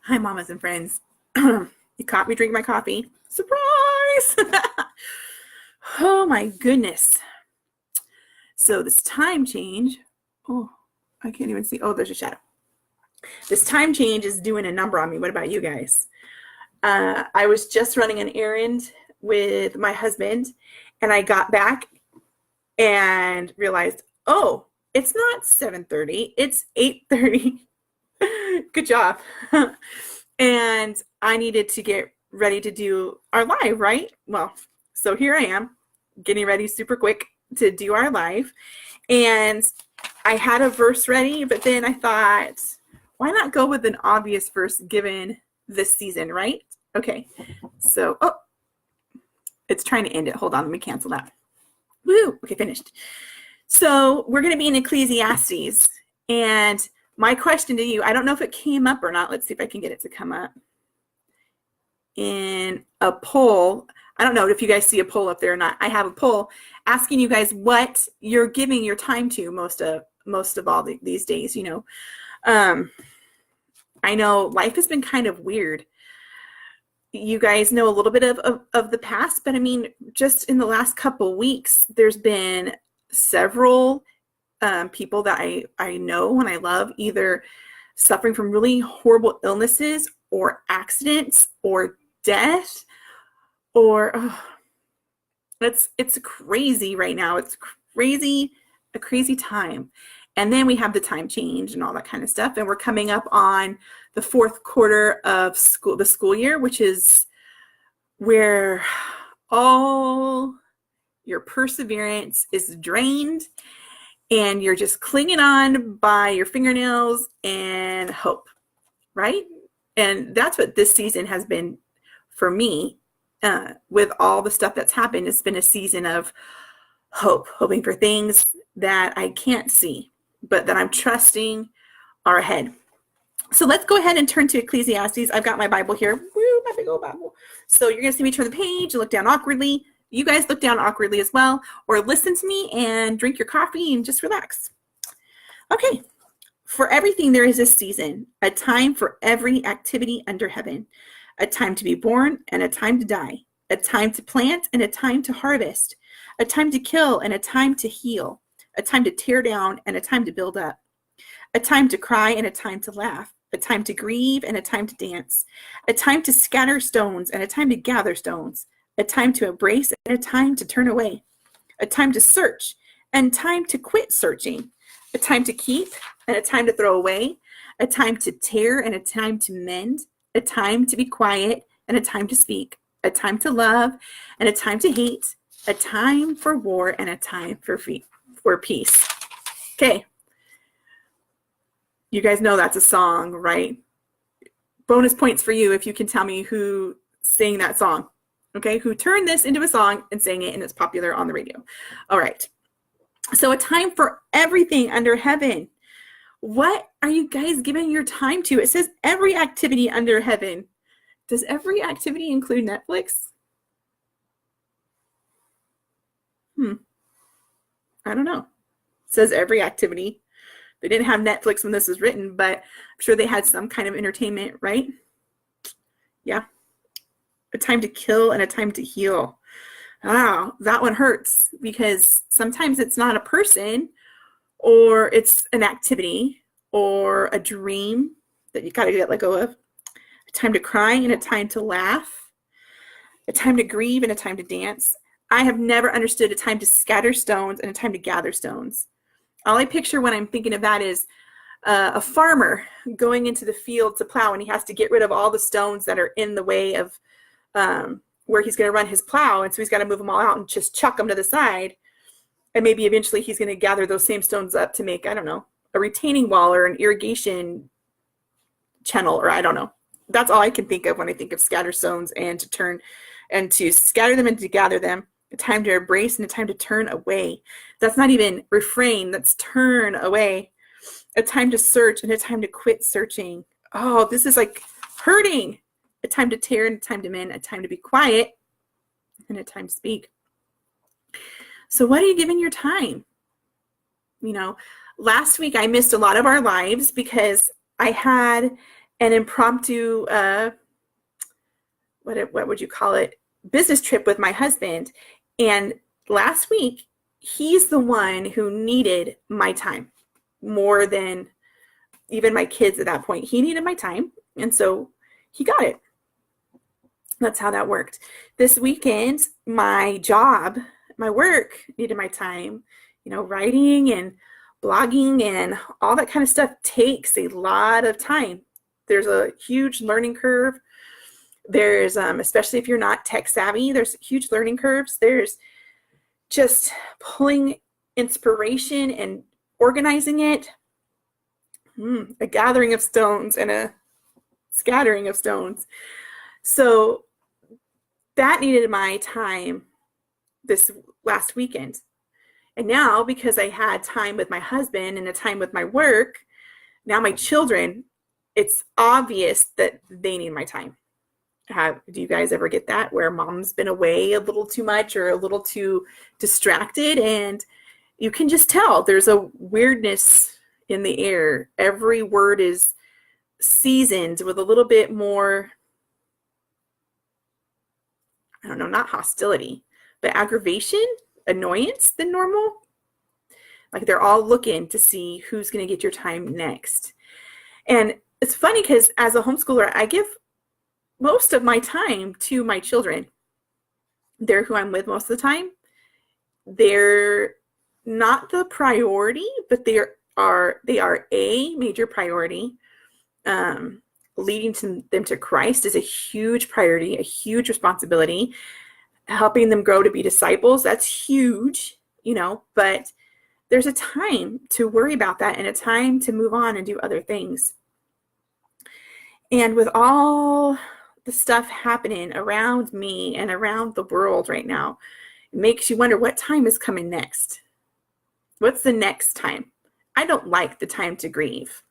Hi, mamas and friends. You caught me drinking my coffee. Surprise! Oh my goodness. So this time change, oh, I can't even see. Oh, there's a shadow. This time change is doing a number on me. What about you guys? I was just running an errand with my husband, and I got back and realized, oh, it's not 7:30, it's 8:30. Good job. And I needed to get ready to do our live, right? Well, so here I am getting ready super quick to do our live. And I had a verse ready, but then I thought, why not go with an obvious verse given this season, right? Okay, so, oh, it's trying to end it. Hold on, let me cancel that. Woo, okay, finished. So we're going to be in Ecclesiastes. And my question to you, I don't know if it came up or not. Let's see if I can get it to come up. In a poll, I don't know if you guys see a poll up there or not. I have a poll asking you guys what you're giving your time to most of all these days. I know life has been kind of weird. You guys know a little bit of the past, but I mean, just in the last couple weeks, there's been several people that I know and I love either suffering from really horrible illnesses or accidents or death, or it's crazy right now. It's a crazy time. And then we have the time change and all that kind of stuff. And we're coming up on the fourth quarter of the school year, which is where all your perseverance is drained and you're just clinging on by your fingernails and hope, right? And that's what this season has been for me. With all the stuff that's happened, it's been a season of hope, hoping for things that I can't see, but that I'm trusting are ahead. So let's go ahead and turn to Ecclesiastes. I've got my Bible here. Woo, my big old Bible. So you're going to see me turn the page and look down awkwardly. You guys look down awkwardly as well, or listen to me and drink your coffee and just relax. Okay. For everything there is a season, a time for every activity under heaven, a time to be born and a time to die, a time to plant and a time to harvest, a time to kill and a time to heal, a time to tear down and a time to build up, a time to cry and a time to laugh, a time to grieve and a time to dance, a time to scatter stones and a time to gather stones, a time to embrace and a time to turn away, a time to search and time to quit searching, a time to keep and a time to throw away, a time to tear and a time to mend, a time to be quiet and a time to speak, a time to love and a time to hate, a time for war and a time for peace. Okay. You guys know that's a song, right? Bonus points for you if you can tell me who sang that song. Okay, who turned this into a song and sang it and it's popular on the radio. All right. So a time for everything under heaven. What are you guys giving your time to? It says every activity under heaven. Does every activity include Netflix? I don't know. It says every activity. They didn't have Netflix when this was written, but I'm sure they had some kind of entertainment, right? Yeah. A time to kill and a time to heal. Wow, that one hurts because sometimes it's not a person or it's an activity or a dream that you got to let go of. A time to cry and a time to laugh. A time to grieve and a time to dance. I have never understood a time to scatter stones and a time to gather stones. All I picture when I'm thinking of that is a farmer going into the field to plow and he has to get rid of all the stones that are in the way of where he's going to run his plow. And so he's got to move them all out and just chuck them to the side. And maybe eventually he's going to gather those same stones up to make, I don't know, a retaining wall or an irrigation channel, or I don't know. That's all I can think of when I think of scatter stones and to scatter them and to gather them. A time to embrace and a time to turn away. That's not even refrain, that's turn away. A time to search and a time to quit searching. Oh, this is like hurting. A time to tear and a time to mend, a time to be quiet and a time to speak. So what are you giving your time? Last week I missed a lot of our lives because I had an impromptu, what would you call it, business trip with my husband. And last week, he's the one who needed my time more than even my kids at that point. He needed my time, and so he got it. That's how that worked. This weekend, my job, my work needed my time. Writing and blogging and all that kind of stuff takes a lot of time. There's a huge learning curve. There's, especially if you're not tech savvy, there's huge learning curves. There's just pulling inspiration and organizing it. A gathering of stones and a scattering of stones. So that needed my time this last weekend. And now, because I had time with my husband and a time with my work, now my children, it's obvious that they need my time. Do you guys ever get that, where mom's been away a little too much or a little too distracted, and you can just tell there's a weirdness in the air? Every word is seasoned with a little bit more, I don't know, not hostility, but aggravation, annoyance than normal. Like they're all looking to see who's going to get your time next. And it's funny because as a homeschooler, I give most of my time to my children. They're who I'm with most of the time. They're not the priority, but they are a major priority. Leading them to Christ is a huge priority, a huge responsibility. Helping them grow to be disciples, that's huge, but there's a time to worry about that and a time to move on and do other things. And with all the stuff happening around me and around the world right now, it makes you wonder what time is coming next. What's the next time? I don't like the time to grieve.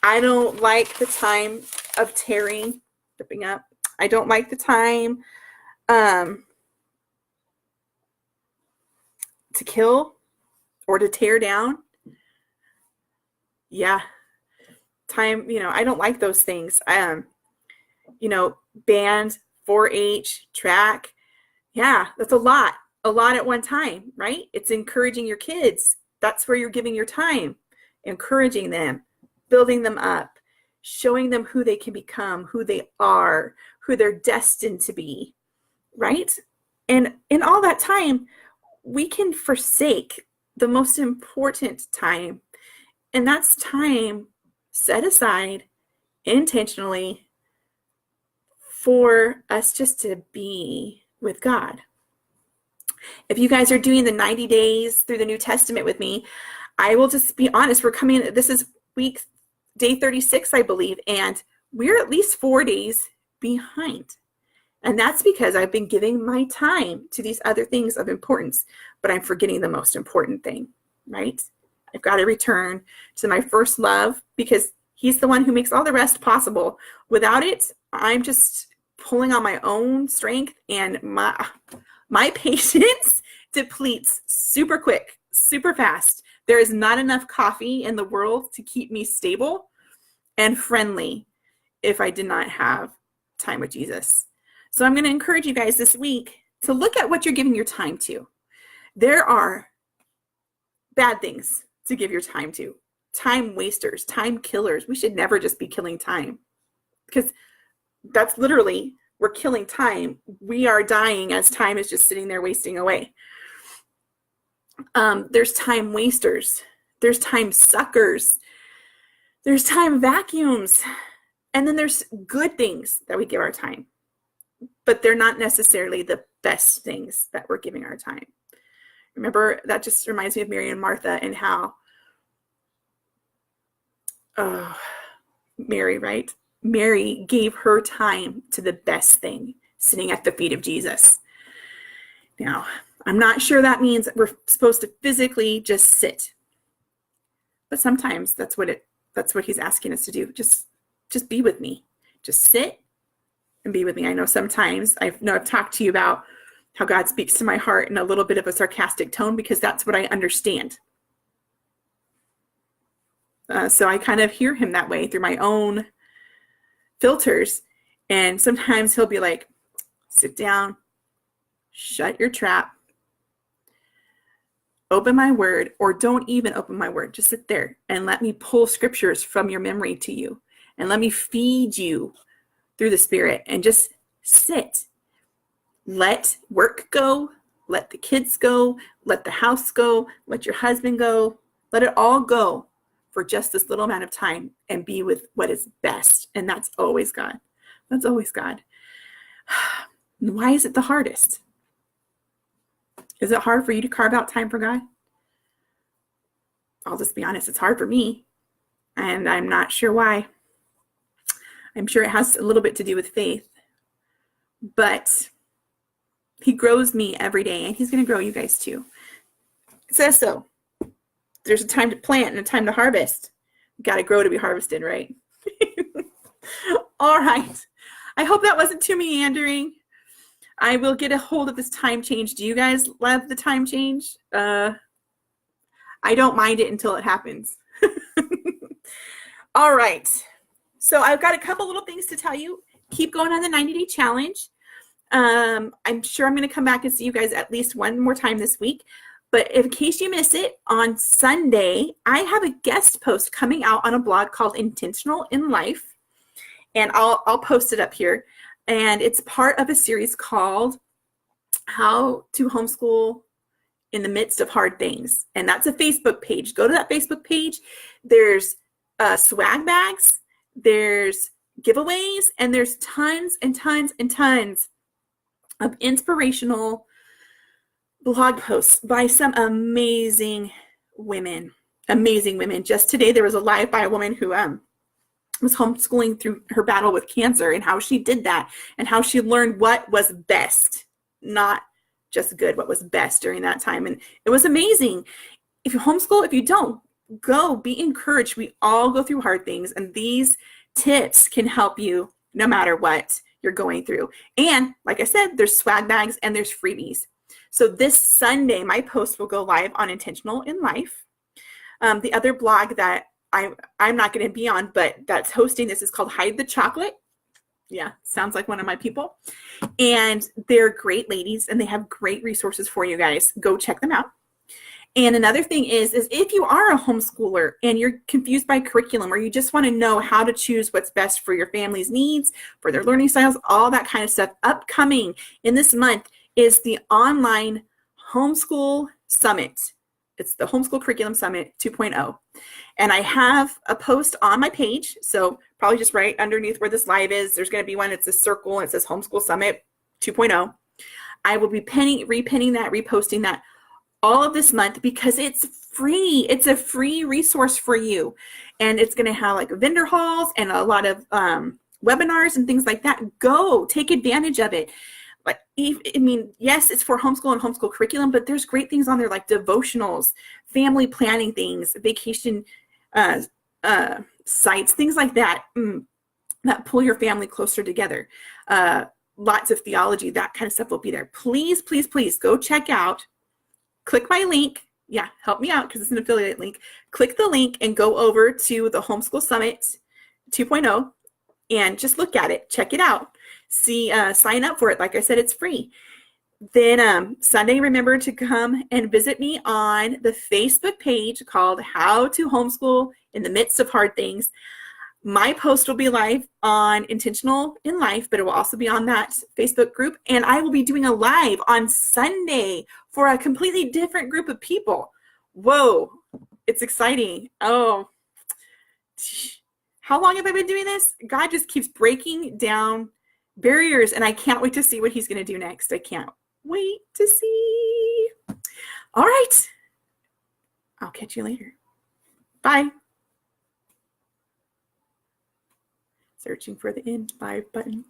I don't like the time of tearing, ripping up. I don't like the time to kill or to tear down. Yeah. Time, I don't like those things. Band, 4-H, track. Yeah, that's a lot at one time, right? It's encouraging your kids. That's where you're giving your time, encouraging them, building them up, showing them who they can become, who they are, who they're destined to be, right? And in all that time, we can forsake the most important time, and that's time set aside intentionally for us just to be with God. If you guys are doing the 90 days through the New Testament with me, I will just be honest, this is day 36, I believe, and we're at least 4 days behind. And that's because I've been giving my time to these other things of importance, but I'm forgetting the most important thing, right? I've got to return to my first love because he's the one who makes all the rest possible. Without it, I'm just pulling on my own strength, and my patience depletes super quick, super fast. There is not enough coffee in the world to keep me stable and friendly if I did not have time with Jesus. So I'm going to encourage you guys this week to look at what you're giving your time to. There are bad things to give your time to. Time wasters, time killers. We should never just be killing time, because that's literally, we're killing time. We are dying as time is just sitting there wasting away. There's time wasters. There's time suckers. There's time vacuums. And then there's good things that we give our time, but they're not necessarily the best things that we're giving our time. Remember, that just reminds me of Mary and Martha and how Mary, right? Mary gave her time to the best thing, sitting at the feet of Jesus. Now, I'm not sure that means that we're supposed to physically just sit, but sometimes that's what he's asking us to do. Just be with me. Just sit and be with me. I know sometimes I've talked to you about how God speaks to my heart in a little bit of a sarcastic tone, because that's what I understand. So I kind of hear him that way through my own filters. And sometimes he'll be like, sit down, shut your trap, open my word, or don't even open my word. Just sit there and let me pull scriptures from your memory to you. And let me feed you through the Spirit, and just sit. Let work go. Let the kids go. Let the house go. Let your husband go. Let it all go for just this little amount of time and be with what is best. And that's always God. That's always God. Why is it the hardest? Is it hard for you to carve out time for God? I'll just be honest, it's hard for me. And I'm not sure why. I'm sure it has a little bit to do with faith. But he grows me every day, and he's going to grow you guys too. It says so. There's a time to plant and a time to harvest. You got to grow to be harvested, right? All right. I hope that wasn't too meandering. I will get a hold of this time change. Do you guys love the time change? I don't mind it until it happens. All right. So I've got a couple little things to tell you. Keep going on the 90-day challenge. I'm sure I'm going to come back and see you guys at least one more time this week. But in case you miss it, on Sunday, I have a guest post coming out on a blog called Intentional in Life. And I'll post it up here. And it's part of a series called How to Homeschool in the Midst of Hard Things. And that's a Facebook page. Go to that Facebook page. There's swag bags. There's giveaways. And there's tons and tons and tons of inspirational blog posts by some amazing women. Amazing women. Just today, there was a live by a woman who was homeschooling through her battle with cancer, and how she did that, and how she learned what was best, not just good, what was best during that time. And it was amazing. If you homeschool, if you don't, go, be encouraged. We all go through hard things, and these tips can help you no matter what you're going through. And like I said, there's swag bags and there's freebies. So this Sunday, my post will go live on Intentional in Life. The other blog that I'm not going to be on, but that's hosting this is called Hide the Chocolate. Yeah, sounds like one of my people. And they're great ladies, and they have great resources for you guys. Go check them out. And another thing is if you are a homeschooler and you're confused by curriculum, or you just want to know how to choose what's best for your family's needs, for their learning styles, all that kind of stuff, upcoming in this month is the online homeschool summit. It's the Homeschool Curriculum Summit 2.0. And I have a post on my page. So probably just right underneath where this live is, there's going to be one. It's a circle. And it says Homeschool Summit 2.0. I will be repinning that, reposting that all of this month because it's free. It's a free resource for you. And it's going to have like vendor halls and a lot of webinars and things like that. Go take advantage of it. Like, I mean, yes, it's for homeschool and homeschool curriculum, but there's great things on there like devotionals, family planning things, vacation sites, things like that, that pull your family closer together. Lots of theology, that kind of stuff will be there. Please, please, please go check out. Click my link. Yeah, help me out because it's an affiliate link. Click the link and go over to the Homeschool Summit 2.0 and just look at it. Check it out. See, sign up for it. Like I said, it's free. Then Sunday, remember to come and visit me on the Facebook page called How to Homeschool in the Midst of Hard Things. My post will be live on Intentional in Life, but it will also be on that Facebook group. And I will be doing a live on Sunday for a completely different group of people. Whoa, it's exciting. Oh, how long have I been doing this? God just keeps breaking down barriers, and I can't wait to see what he's going to do next. I can't wait to see. All right. I'll catch you later. Bye. Searching for the end 5 button.